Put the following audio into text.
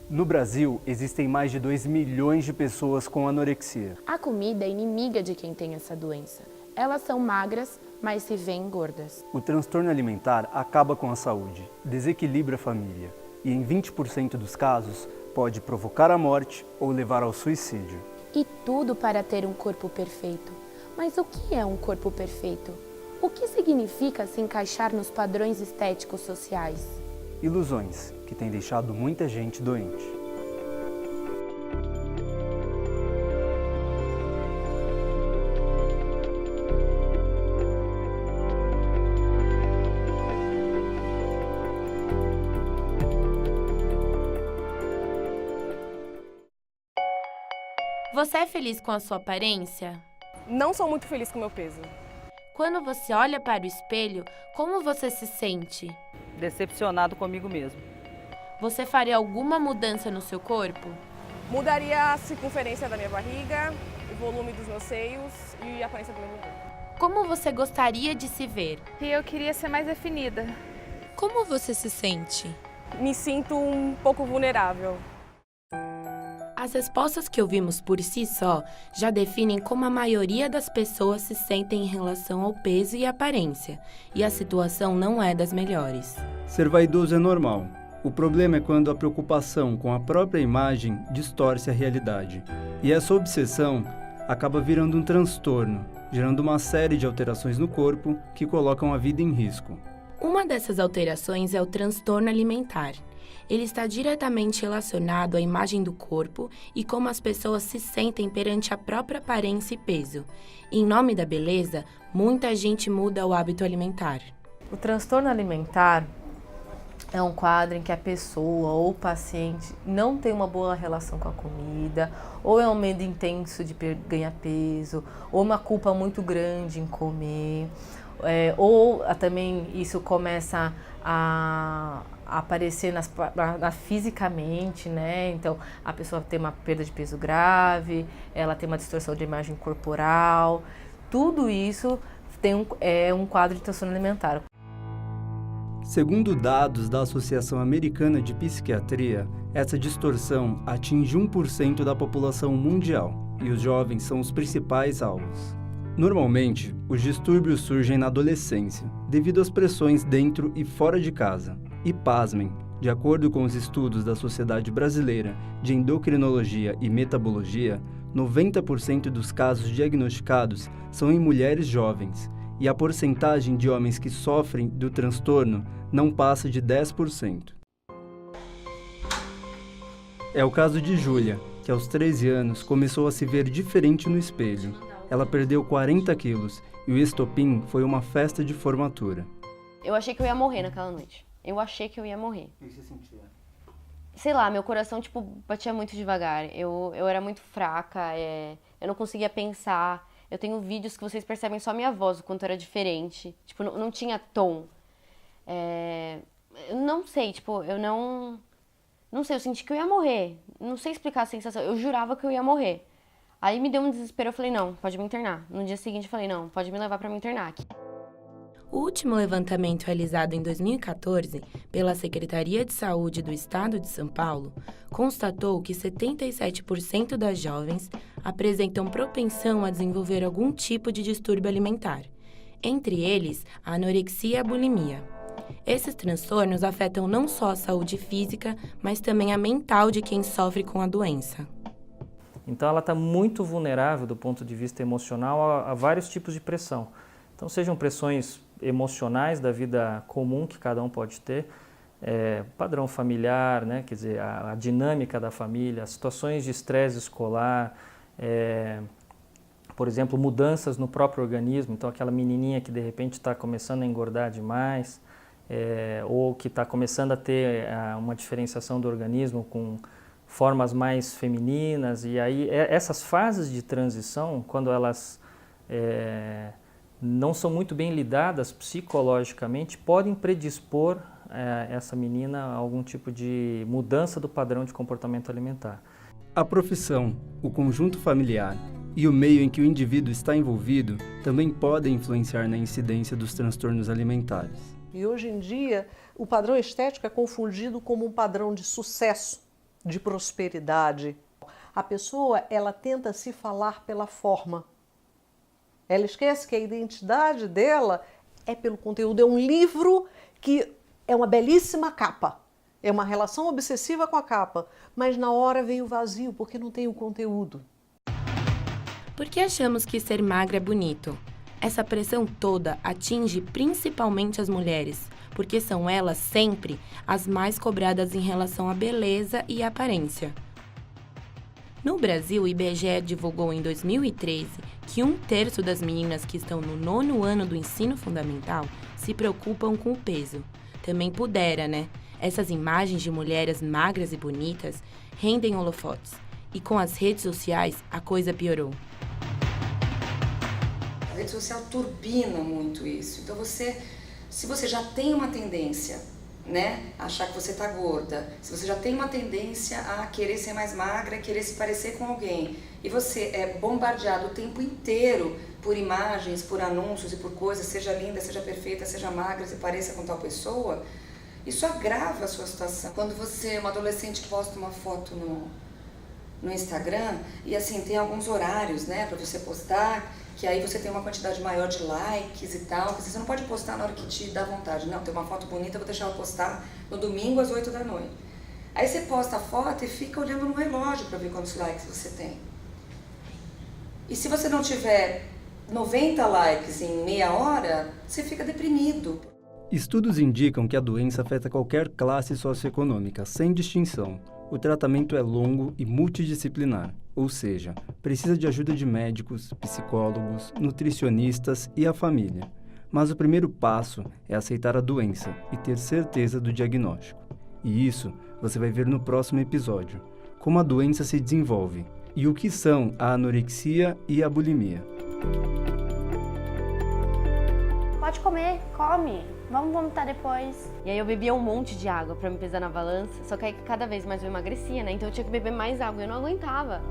No Brasil, existem mais de 2 milhões de pessoas com anorexia. A comida é inimiga de quem tem essa doença. Elas são magras, mas se veem gordas. O transtorno alimentar acaba com a saúde, desequilibra a família e, em 20% dos casos, pode provocar a morte ou levar ao suicídio. E tudo para ter um corpo perfeito. Mas o que é um corpo perfeito? O que significa se encaixar nos padrões estéticos sociais? Ilusões que têm deixado muita gente doente. Você é feliz com a sua aparência? Não sou muito feliz com o meu peso. Quando você olha para o espelho, como você se sente? Decepcionado comigo mesmo. Você faria alguma mudança no seu corpo? Mudaria a circunferência da minha barriga, o volume dos meus seios e a aparência do meu bumbum. Como você gostaria de se ver? E eu queria ser mais definida. Como você se sente? Me sinto um pouco vulnerável. As respostas que ouvimos por si só já definem como a maioria das pessoas se sentem em relação ao peso e aparência, e a situação não é das melhores. Ser vaidoso é normal. O problema é quando a preocupação com a própria imagem distorce a realidade. E essa obsessão acaba virando um transtorno, gerando uma série de alterações no corpo que colocam a vida em risco. Uma dessas alterações é o transtorno alimentar. Ele está diretamente relacionado à imagem do corpo e como as pessoas se sentem perante a própria aparência e peso. Em nome da beleza, muita gente muda o hábito alimentar. O transtorno alimentar é um quadro em que a pessoa ou o paciente não tem uma boa relação com a comida, ou é um medo intenso de ganhar peso, ou uma culpa muito grande em comer, ou também isso começa a aparecer fisicamente, né? Então a pessoa tem uma perda de peso grave, ela tem uma distorção de imagem corporal, tudo isso é um quadro de transtorno alimentar. Segundo dados da Associação Americana de Psiquiatria, essa distorção atinge 1% da população mundial e os jovens são os principais alvos. Normalmente, os distúrbios surgem na adolescência, devido às pressões dentro e fora de casa. E pasmem, de acordo com os estudos da Sociedade Brasileira de Endocrinologia e Metabologia, 90% dos casos diagnosticados são em mulheres jovens, e a porcentagem de homens que sofrem do transtorno não passa de 10%. É o caso de Júlia, que aos 13 anos começou a se ver diferente no espelho. Ela perdeu 40 quilos e o estopim foi uma festa de formatura. Eu achei que eu ia morrer naquela noite. Eu achei que eu ia morrer. O que você sentia? Sei lá, meu coração, batia muito devagar. Eu era muito fraca, eu não conseguia pensar. Eu tenho vídeos que vocês percebem só minha voz, o quanto era diferente. Não tinha tom. Eu não sei, eu não sei, eu senti que eu ia morrer. Não sei explicar a sensação, eu jurava que eu ia morrer. Aí me deu um desespero, eu falei, não, pode me internar. No dia seguinte eu falei, não, pode me levar pra me internar aqui. O último levantamento realizado em 2014 pela Secretaria de Saúde do Estado de São Paulo constatou que 77% das jovens apresentam propensão a desenvolver algum tipo de distúrbio alimentar, entre eles a anorexia e a bulimia. Esses transtornos afetam não só a saúde física, mas também a mental de quem sofre com a doença. Então ela está muito vulnerável do ponto de vista emocional a vários tipos de pressão. Então sejam pressões emocionais da vida comum que cada um pode ter, padrão familiar, né? Quer dizer, a dinâmica da família, as situações de estresse escolar, por exemplo, mudanças no próprio organismo, então aquela menininha que de repente está começando a engordar demais, ou que está começando a ter uma diferenciação do organismo com formas mais femininas, e aí essas fases de transição, quando elas não são muito bem lidadas psicologicamente, podem predispor essa menina a algum tipo de mudança do padrão de comportamento alimentar. A profissão, o conjunto familiar e o meio em que o indivíduo está envolvido também podem influenciar na incidência dos transtornos alimentares. E hoje em dia, o padrão estético é confundido como um padrão de sucesso, de prosperidade. A pessoa, ela tenta se falar pela forma. Ela esquece que a identidade dela é pelo conteúdo. É um livro que é uma belíssima capa. É uma relação obsessiva com a capa, mas na hora vem o vazio, porque não tem o conteúdo. Por que achamos que ser magra é bonito? Essa pressão toda atinge principalmente as mulheres, porque são elas sempre as mais cobradas em relação à beleza e aparência. No Brasil, o IBGE divulgou em 2013 que 1/3 das meninas que estão no 9º ano do ensino fundamental se preocupam com o peso. Também pudera, né? Essas imagens de mulheres magras e bonitas rendem holofotes. E com as redes sociais, a coisa piorou. A rede social turbina muito isso. Então se você já tem uma tendência, né, a achar que você está gorda, se você já tem uma tendência a querer ser mais magra, querer se parecer com alguém, e você é bombardeado o tempo inteiro por imagens, por anúncios e por coisas, seja linda, seja perfeita, seja magra, se pareça com tal pessoa, isso agrava a sua situação. Quando você, uma adolescente, posta uma foto no Instagram, e assim, tem alguns horários, né, para você postar, que aí você tem uma quantidade maior de likes e tal, que você não pode postar na hora que te dá vontade. Não, tem uma foto bonita, eu vou deixar ela postar no domingo às 8 da noite. Aí você posta a foto e fica olhando no relógio para ver quantos likes você tem. E se você não tiver 90 likes em meia hora, você fica deprimido. Estudos indicam que a doença afeta qualquer classe socioeconômica, sem distinção. O tratamento é longo e multidisciplinar, ou seja, precisa de ajuda de médicos, psicólogos, nutricionistas e a família. Mas o primeiro passo é aceitar a doença e ter certeza do diagnóstico. E isso você vai ver no próximo episódio, como a doença se desenvolve e o que são a anorexia e a bulimia. Pode comer, come. Vamos vomitar depois. E aí eu bebia um monte de água pra me pesar na balança, só que aí cada vez mais eu emagrecia, né? Então eu tinha que beber mais água, eu não aguentava.